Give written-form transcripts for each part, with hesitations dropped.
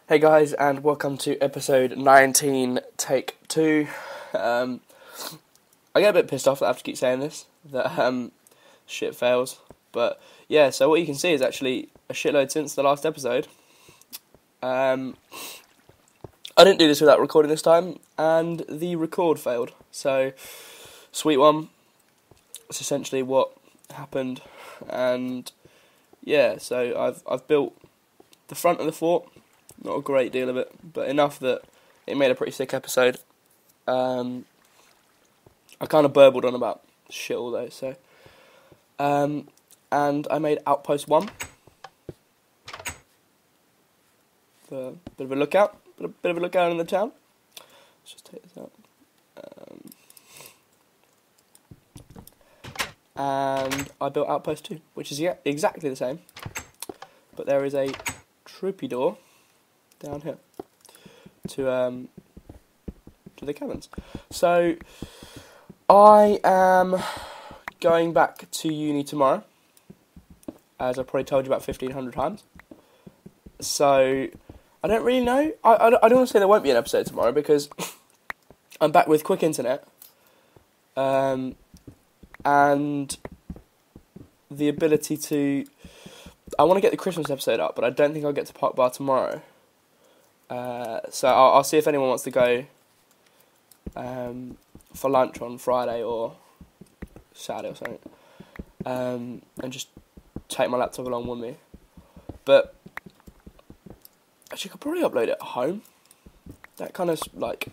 Hey guys, and welcome to episode 19, take 2. I get a bit pissed off that I have to keep saying this, that shit fails. But yeah, so what you can see is actually a shitload since the last episode. I didn't do this without recording this time, and the record failed. So, sweet one. That's essentially what happened. And yeah, so I've built the front of the fort. Not a great deal of it, but enough that it made a pretty sick episode. I kind of burbled on about shit all though, so. And I made Outpost 1. For a bit of a lookout. Bit of a lookout in the town. Let's just take this out. And I built Outpost 2, which is exactly the same. But there is a troopy door down here to the cabins. So I am going back to uni tomorrow, as I've probably told you about 1,500 times. So I don't really know. I don't want to say there won't be an episode tomorrow because I'm back with quick internet, and the ability to. I want to get the Christmas episode up, but I don't think I'll get to Park Bar tomorrow. So I'll see if anyone wants to go for lunch on Friday or Saturday or something, and just take my laptop along with me. But actually, I could probably upload it at home. That kind of like.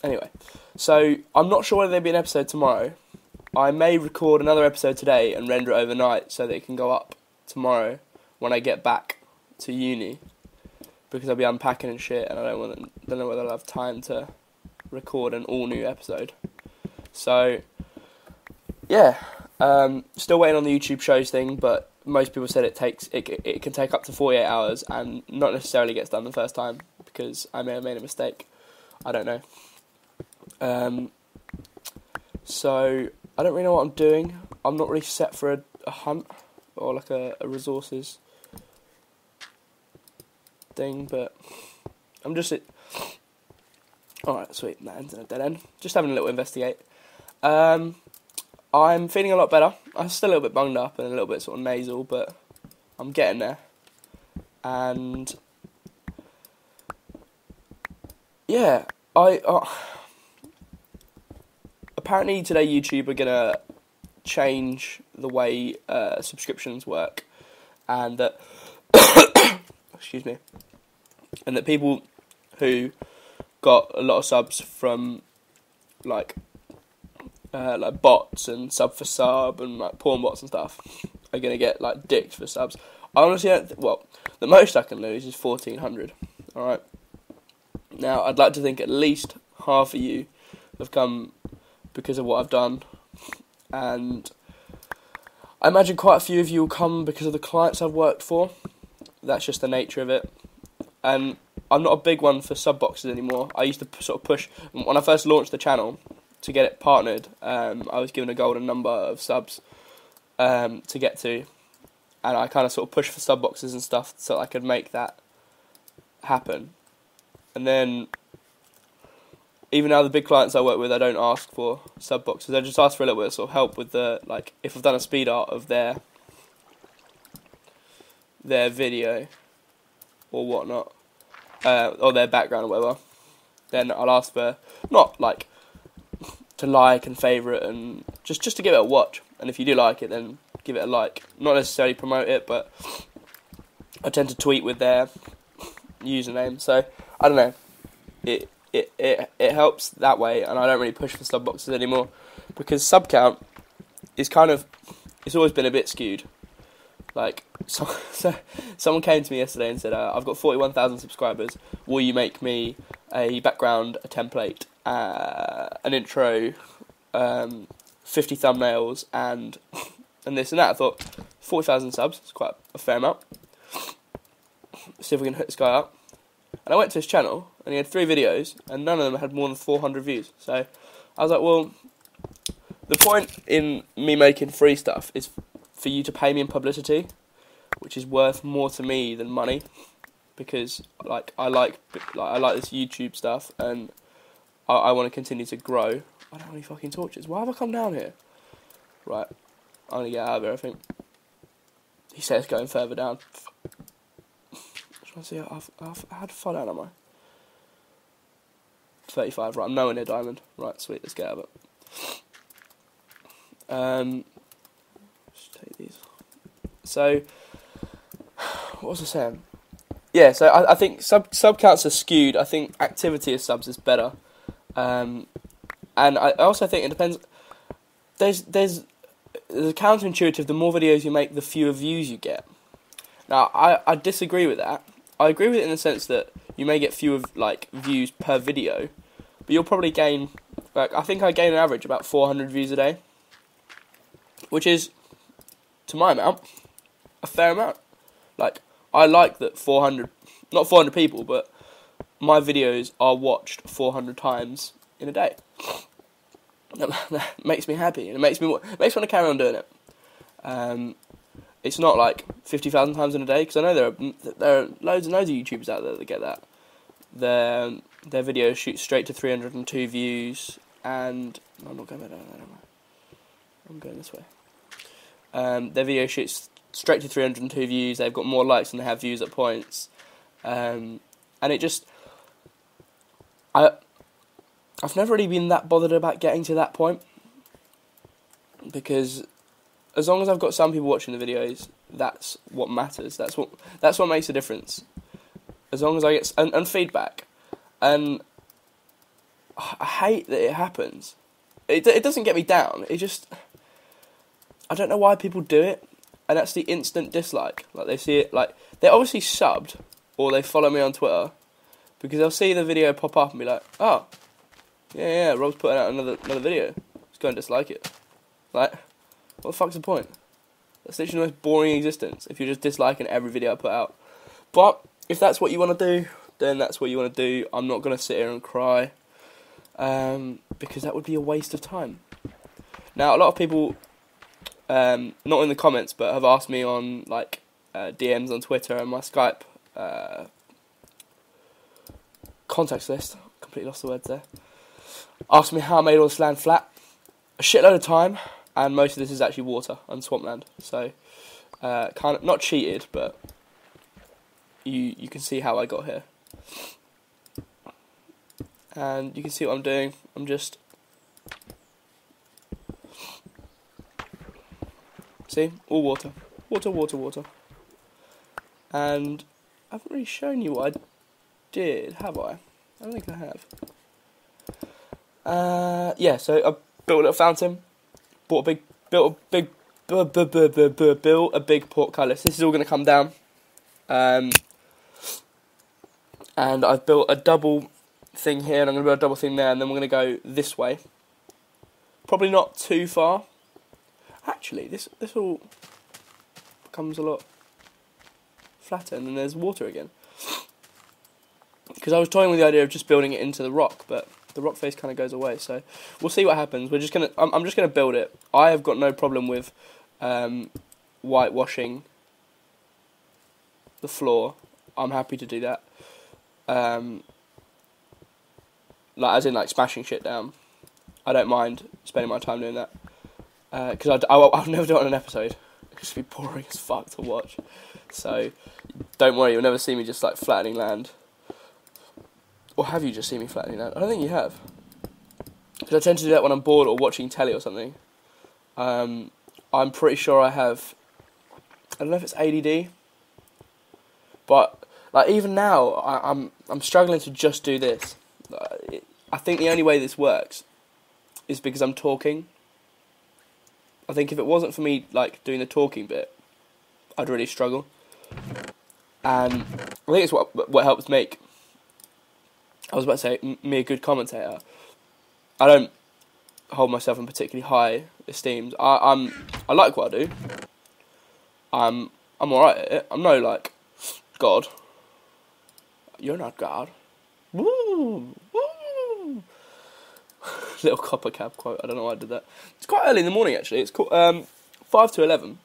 Anyway, so I'm not sure whether there'll be an episode tomorrow. I may record another episode today and render it overnight so that it can go up tomorrow when I get back to uni, because I'll be unpacking and shit, and I don't know whether I'll have time to record an all new episode. So yeah, still waiting on the YouTube shows thing, but most people said it can take up to 48 hours and not necessarily gets done the first time, because I may have made a mistake. I don't know. So I don't really know what I'm doing. I'm not really set for a hunt or like a resources thing, but I'm just alright, sweet, that ends in a dead end. Just having a little investigate. I'm feeling a lot better. I'm still a little bit bunged up and a little bit sort of nasal, but I'm getting there. And yeah, apparently today YouTube are gonna change the way subscriptions work, and that excuse me, and that people who got a lot of subs from like bots and sub for sub and like porn bots and stuff are gonna get like dicked for subs. I honestly the most I can lose is 1,400. All right. Now I'd like to think at least half of you have come because of what I've done, and I imagine quite a few of you will come because of the clients I've worked for. That's just the nature of it. And I'm not a big one for sub boxes anymore. I used to sort of push, when I first launched the channel, to get it partnered, I was given a golden number of subs to get to, and I kind of sort of pushed for sub boxes and stuff so I could make that happen. And then even now the big clients I work with, I don't ask for sub boxes. I just ask for a little bit of sort of help with the, like, if I've done a speed art of their video or whatnot, or their background or whatever, then I'll ask for, not like to like and favourite and just to give it a watch. And if you do like it, then give it a like. Not necessarily promote it, but I tend to tweet with their username. So I don't know. It helps that way, and I don't really push for sub boxes anymore, because sub count is it's always been a bit skewed. Like, so someone came to me yesterday and said, I've got 41,000 subscribers, will you make me a background, a template, an intro, 50 thumbnails, and this and that. I thought, 40,000 subs, it's quite a fair amount. See if we can hit this guy up. And I went to his channel, and he had 3 videos, and none of them had more than 400 views. So I was like, well, the point in me making free stuff is for you to pay me in publicity, which is worth more to me than money. because like I like this YouTube stuff, and I want to continue to grow. I don't have any fucking torches. Why have I come down here? Right, I'm gonna get out of here, I think. He says going further down. Trying to see, how far down am I? 35, right, I'm nowhere near diamond. Right, sweet, let's get out of it. Just take these. So, what was I saying? Yeah, so I think sub counts are skewed. I think activity of subs is better. And I also think it depends. There's counterintuitive. The more videos you make, the fewer views you get. Now, I disagree with that. I agree with it in the sense that you may get fewer like views per video, but you'll probably gain. Like, I think I gain an average about 400 views a day, which is, to my amount, a fair amount. Like, I like that 400, not 400 people, but my videos are watched 400 times in a day. That makes me happy, and it makes me want to carry on doing it. It's not like 50,000 times in a day, because I know there are loads and loads of YouTubers out there that get that. Their videos shoot straight to 302 views, and I'm not going down there, am I? I'm going this way. Their video shoots straight to 302 views. They've got more likes than they have views at points, and it just I've never really been that bothered about getting to that point, because as long as I've got some people watching the videos, that's what matters. That's what makes a difference. As long as I get and feedback, and I hate that it happens. It doesn't get me down. It just, I don't know why people do it, and that's the instant dislike. Like, they see it, like, they're obviously subbed or they follow me on Twitter, because they'll see the video pop up and be like, oh, yeah, Rob's putting out another video. Let's go and dislike it. Like, what the fuck's the point? That's literally the most boring existence if you're just disliking every video I put out. But if that's what you want to do, then that's what you want to do. I'm not going to sit here and cry, because that would be a waste of time. Now, a lot of people, not in the comments, but have asked me on like DMs on Twitter and my Skype contacts list. Completely lost the words there. Asked me how I made all this land flat. A shitload of time, and most of this is actually water and swampland. So, kind of not cheated, but you can see how I got here. And you can see what I'm doing. I'm just, see, all water, water. And I haven't really shown you what I did, have I? I don't think I have. Yeah, so I built a little fountain, built a big portcullis. This is all going to come down, and I've built a double thing here, and I'm going to build a double thing there, and then we're going to go this way. Probably not too far. Actually, this all becomes a lot flatter, and then there's water again. Because I was toying with the idea of just building it into the rock, but the rock face kind of goes away, so we'll see what happens. I'm just gonna build it. I have got no problem with whitewashing the floor. I'm happy to do that. Like, as in, like, smashing shit down. I don't mind spending my time doing that, because I'll never do it on an episode. It'll just be boring as fuck to watch. So don't worry, you'll never see me just like flattening land. Or have you just seen me flattening land? I don't think you have. Because I tend to do that when I'm bored or watching telly or something. I'm pretty sure I have, I don't know if it's ADD, but like even now I'm struggling to just do this. I think the only way this works is because I'm talking. I think if it wasn't for me like doing the talking bit, I'd really struggle. And I think it's what helps make, I was about to say, me a good commentator. I don't hold myself in particularly high esteem. I like what I do. I'm alright at it. I'm no like God. You're not God. Woo! Woo! Little copper cab quote. I don't know why I did that. It's quite early in the morning actually. It's 5 to 11.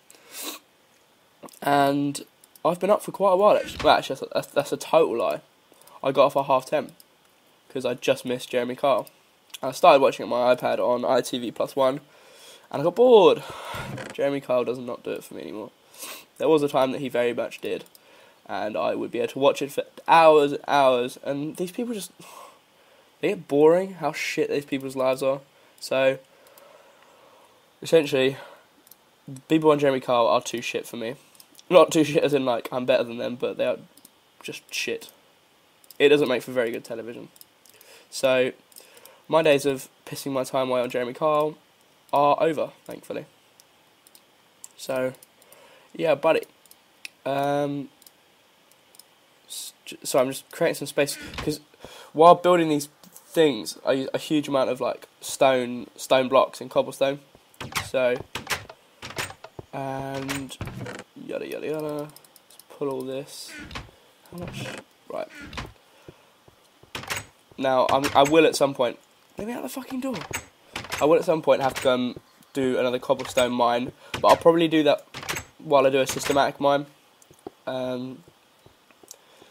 And I've been up for quite a while actually. Well, actually, that's a total lie. I got off at 1:30 because I just missed Jeremy Kyle. I started watching it on my iPad on ITV+1, and I got bored. Jeremy Kyle does not do it for me anymore. There was a time that he very much did, and I would be able to watch it for hours and hours, and these people just... They get boring how shit these people's lives are. So, essentially, people on Jeremy Kyle are too shit for me. Not too shit as in, like, I'm better than them, but they are just shit. It doesn't make for very good television. So, my days of pissing my time away on Jeremy Kyle are over, thankfully. So, yeah, buddy. So I'm just creating some space, because while building these things, I use a huge amount of, like, stone blocks and cobblestone. So, and yada yada yada. Let's pull all this. How much? Right. Now, I will at some point... Let me out the fucking door. I will at some point have to go and do another cobblestone mine, but I'll probably do that while I do a systematic mine.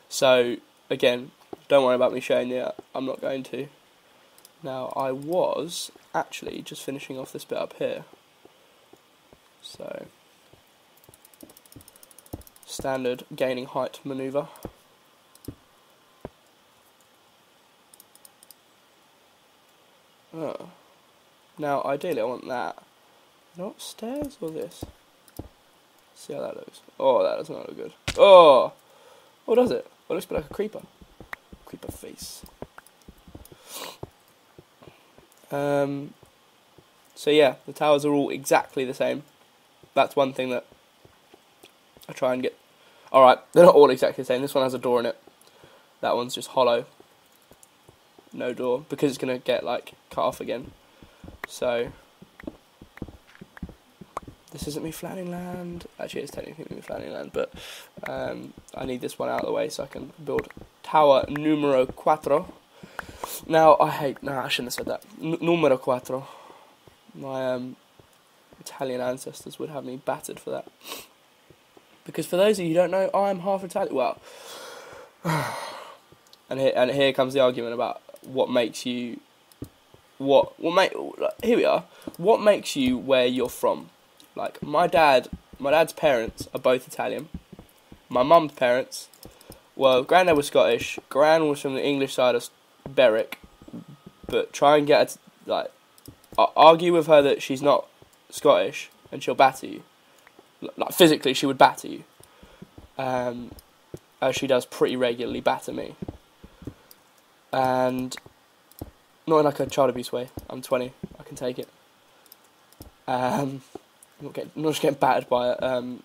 So, again, don't worry about me showing you. I'm not going to. Now, I was actually just finishing off this bit up here. So, standard gaining height manoeuvre. Oh. Now, ideally, I want that. Not stairs or this? See how that looks. Oh, that does not look good. Oh! What does it? It looks a bit like a creeper. Creeper face. So yeah, the towers are all exactly the same. That's one thing that I try and get. Alright, they're not all exactly the same. This one has a door in it. That one's just hollow. No door. Because it's going to get, like, cut off again. So, this isn't me flattening land. Actually, it's technically me flattening land, but I need this one out of the way so I can build tower numero 4. Now, I shouldn't have said that. Numero 4. My Italian ancestors would have me battered for that. Because for those of you who don't know, I'm half Italian. Well, and here comes the argument about what makes you... Here we are. What makes you where you're from? Like, my dad's parents are both Italian. My mum's parents, well, granddad was Scottish. Gran was from the English side of Berwick. But try and get her to, argue with her that she's not Scottish, and she'll batter you. Like, physically, she would batter you. As she does pretty regularly batter me. And not in like a child abuse way. I'm 20. I can take it. I'm not just getting battered by an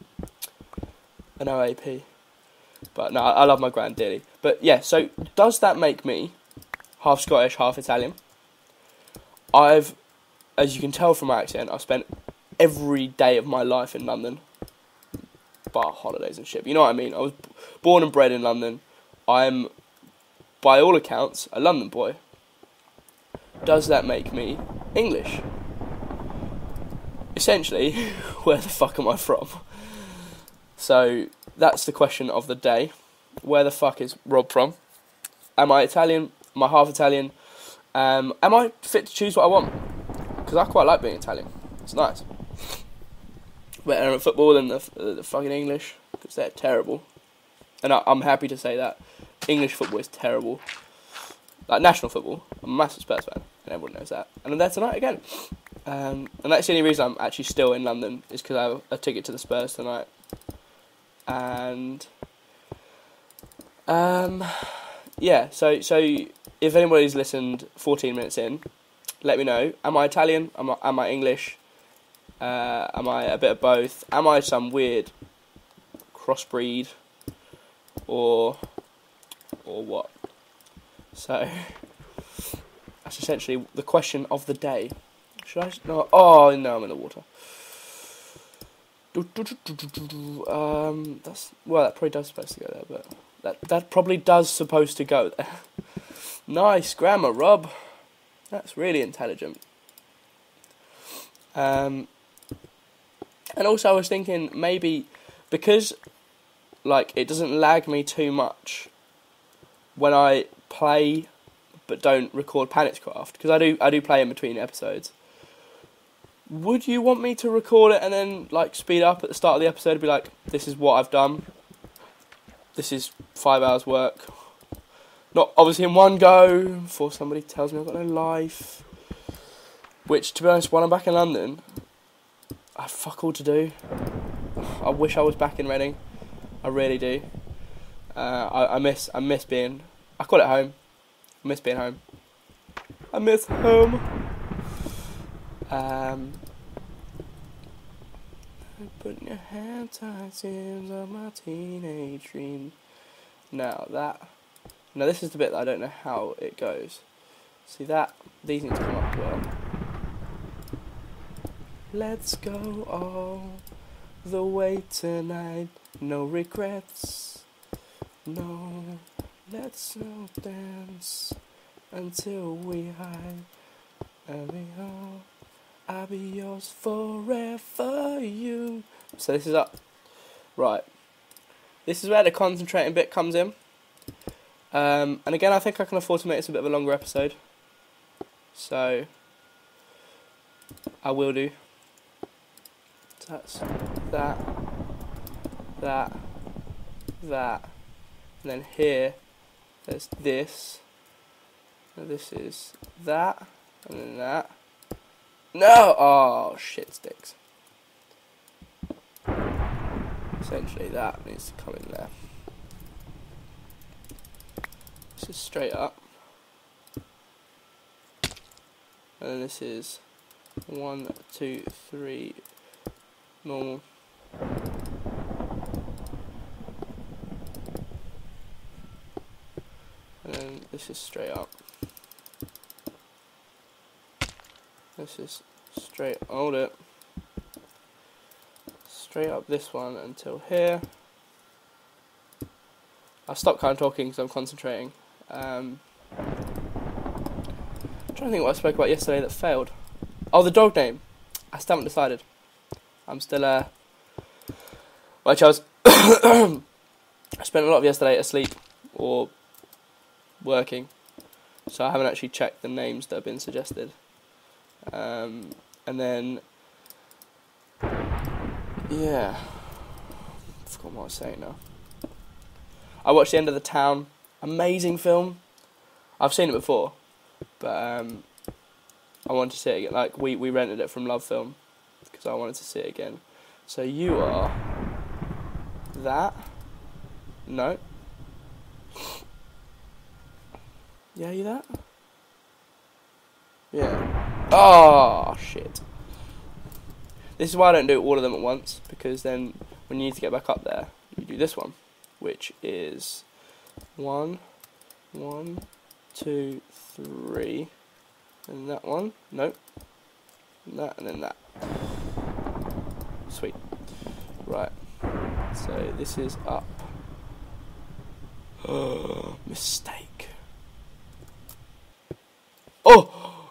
OAP. But no, I love my gran dearly. But yeah, so does that make me half Scottish, half Italian? As you can tell from my accent, I've spent every day of my life in London. Bar holidays and shit. You know what I mean? I was born and bred in London. I'm, by all accounts, a London boy. Does that make me English? Essentially, where the fuck am I from? So, that's the question of the day. Where the fuck is Rob from? Am I Italian? Am I half Italian? Am I fit to choose what I want? Because I quite like being Italian. It's nice. Better at football than the fucking English, because they're terrible. And I'm happy to say that. English football is terrible. Like, national football. I'm a massive Spurs fan, and everyone knows that. And I'm there tonight again. And that's the only reason I'm actually still in London, is because I have a ticket to the Spurs tonight. And yeah, so if anybody's listened 14 minutes in, let me know. Am I Italian? Am I English? Am I a bit of both? Am I some weird crossbreed? Or what? So, that's essentially the question of the day. Should I? No. Oh, no, I'm in the water. That probably does supposed to go there, but that probably does supposed to go there. Nice grammar, Rob. That's really intelligent. And also I was thinking maybe, because like, it doesn't lag me too much when I play but don't record PaNiiKzZCraft, because I do play in between episodes. Would you want me to record it and then like speed up at the start of the episode and be like, this is what I've done, this is 5 hours work, not obviously in one go before somebody tells me I've got no life, which to be honest, when I'm back in London I have fuck all to do. I wish I was back in Reading, I really do. I miss being, I call it home, I miss being home, I miss home. Putting your hand tight seams on my teenage dream. Now this is the bit that I don't know how it goes. See that? These need to come up well. Let's go all the way tonight. No regrets. No, let's no dance until we hide. And we all, I'll be yours forever, you. So this is up. Right. This is where the concentrating bit comes in. And again, I think I can afford to make this a bit of a longer episode. So, I will do. So that's that. And then here, there's this. And this is that. And then that. No! Oh, shit sticks. Essentially, that needs to come in there. This is straight up. And then this is 1, 2, 3, normal. And then this is straight up. This is straight, hold it, straight up this one until here. I'll stop kind of talking because I'm concentrating. I'm trying to think what I spoke about yesterday that failed. Oh, the dog name. I still haven't decided. I'm still, well, Charles, I spent a lot of yesterday asleep or working, so I haven't actually checked the names that have been suggested. And then, yeah, I forgot what I was saying now. I watched The End of the Town, amazing film. I've seen it before, but I wanted to see it again. Like, we rented it from Love Film, because I wanted to see it again. So you are that? No. Yeah, you that? Yeah. Oh, shit. This is why I don't do all of them at once, because then when you need to get back up there, you do this one, which is 1, 2, 3, and that one, nope, and then that. Sweet. Right, so this is up. Oh, mistake.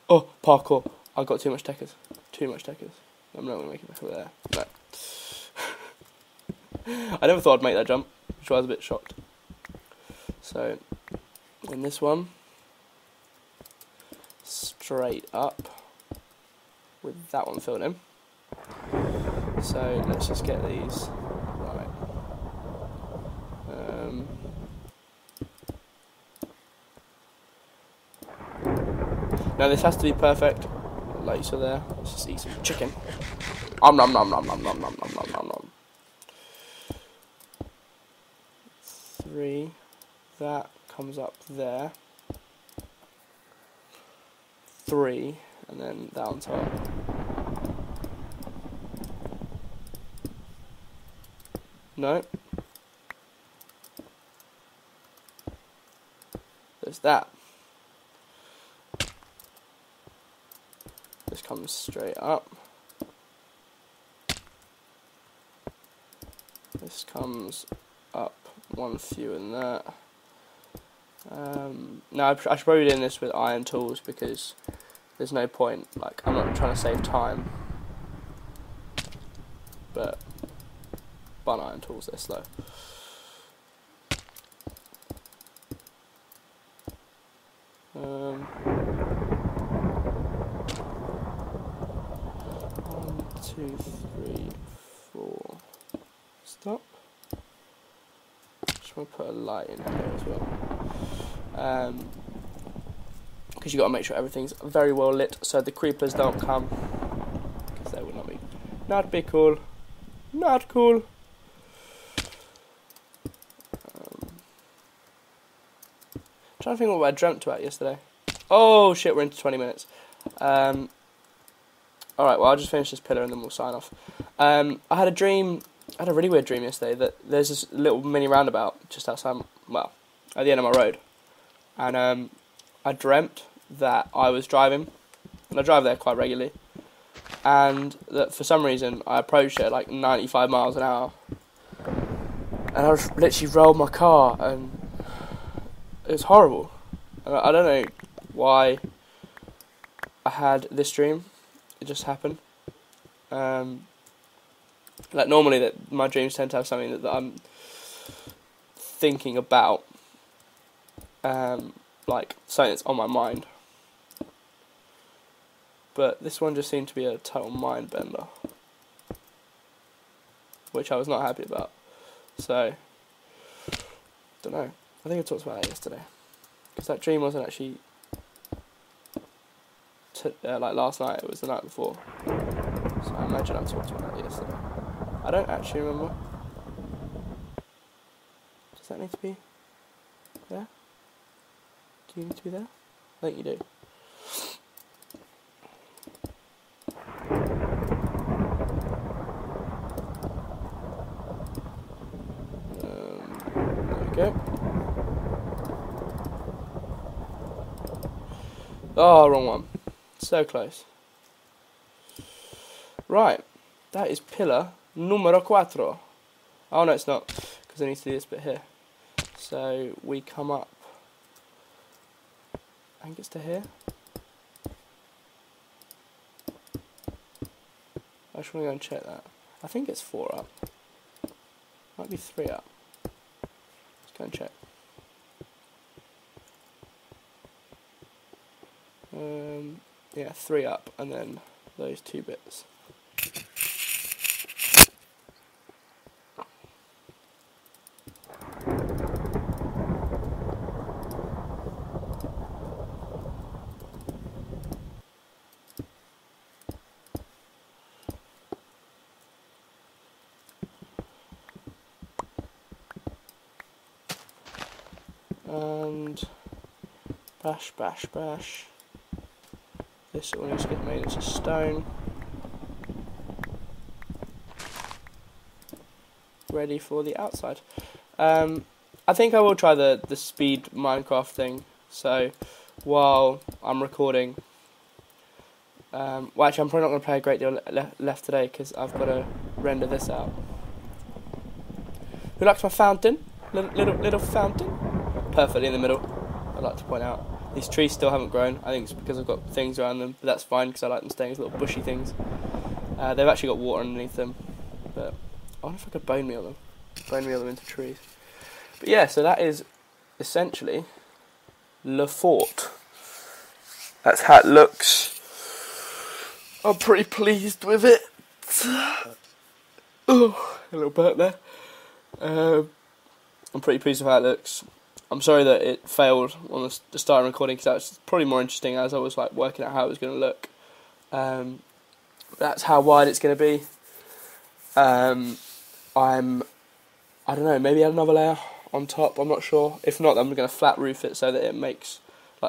Oh, parkour. I got too much techers. I'm not going to make it back over there. No. I never thought I'd make that jump, which I was a bit shocked. So, in this one, straight up, with that one filled in. So, let's just get these right. Now this has to be perfect, like you saw there. Let's just eat some chicken. Nom nom nom nom nom nom nom nom nom nom. 3, that comes up there. 3, and then that on top. No. There's that. This comes straight up. This comes up one fewer than that. Now I should probably be doing this with iron tools because there's no point. Like, I'm not trying to save time, but iron tools, they're slow. 2, 3, 4. Stop. Just want to put a light in here as well. Because you got to make sure everything's very well lit so the creepers don't come. Because they would not be cool. Not cool. Trying to think what I dreamt about yesterday. Oh shit, we're into 20 minutes. Alright, well I'll just finish this pillar and then we'll sign off. I had a really weird dream yesterday that there's this little mini roundabout just outside, well, at the end of my road. And I dreamt that I was driving, and I drive there quite regularly, and that for some reason I approached it at like 95 miles an hour. And I just literally rolled my car, and it was horrible. And I don't know why I had this dream. It just happened. Like normally that my dreams tend to have something that I'm thinking about, like something that's on my mind. But this one just seemed to be a total mind bender, which I was not happy about. So, don't know. I think I talked about that yesterday, because that dream wasn't actually like last night. It was the night before. So I imagine I talked about that yesterday. I don't actually remember. Does that need to be there? Do you need to be there? I think you do. There we go. Oh, wrong one. So close. Right. That is pillar numero 4. Oh no, it's not, because I need to do this bit here. So we come up, I think it's to here. I just want to go and check that. I think it's 4 up. Might be 3 up. Let's go and check. Yeah, 3 up, and then those 2 bits. And bash, bash, bash. This all needs to get made into stone. Ready for the outside. I think I will try the speed Minecraft thing. So while I'm recording, well actually I'm probably not going to play a great deal left today because I've got to render this out. Who likes my fountain? Little fountain? Perfectly in the middle. I'd like to point out. These trees still haven't grown. I think it's because I've got things around them, but that's fine because I like them staying as little bushy things. They've actually got water underneath them, but I wonder if I could bone meal them into trees. But yeah, so that is essentially Le Fort. That's how it looks. I'm pretty pleased with it. Oh, a little burp there. I'm pretty pleased with how it looks. I'm sorry that it failed on the start recording because that's probably more interesting as I was like working out how it was going to look. That's how wide it's going to be. I don't know, maybe add another layer on top. I'm not sure. If not, I'm going to flat roof it so that it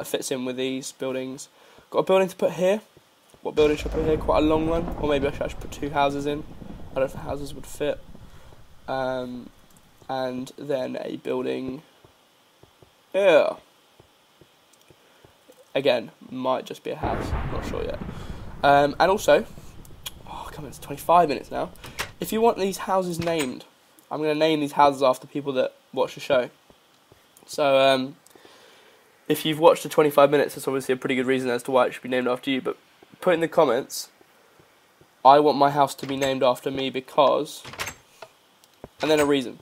fits in with these buildings. Got a building to put here. What building should I put here? Quite a long one, or maybe I should actually put 2 houses in. I don't know if the houses would fit. And then a building. Yeah. Again, might just be a house. Not sure yet. And also, oh, come on, it's 25 minutes now. If you want these houses named, I'm going to name these houses after people that watch the show. So, if you've watched the 25 minutes, that's obviously a pretty good reason as to why it should be named after you. But put in the comments, I want my house to be named after me because, and then a reason.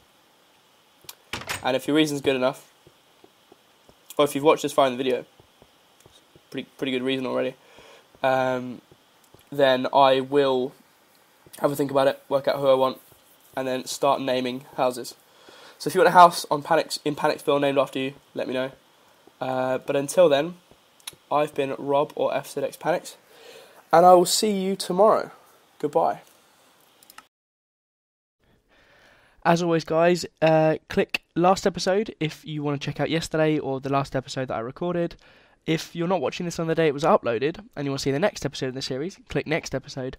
And if your reason's good enough, or if you've watched this far in the video, pretty good reason already, then I will have a think about it, work out who I want, and then start naming houses. So if you want a house in Panicsville named after you, let me know. But until then, I've been Rob or FZXPanics, and I will see you tomorrow. Goodbye. As always, guys, click last episode if you want to check out yesterday or the last episode that I recorded. If you're not watching this on the day it was uploaded and you want to see the next episode in the series, click next episode.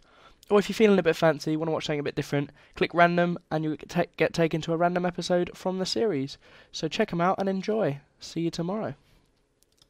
Or if you're feeling a bit fancy, want to watch something a bit different, click random and you get taken to a random episode from the series. So check them out and enjoy. See you tomorrow.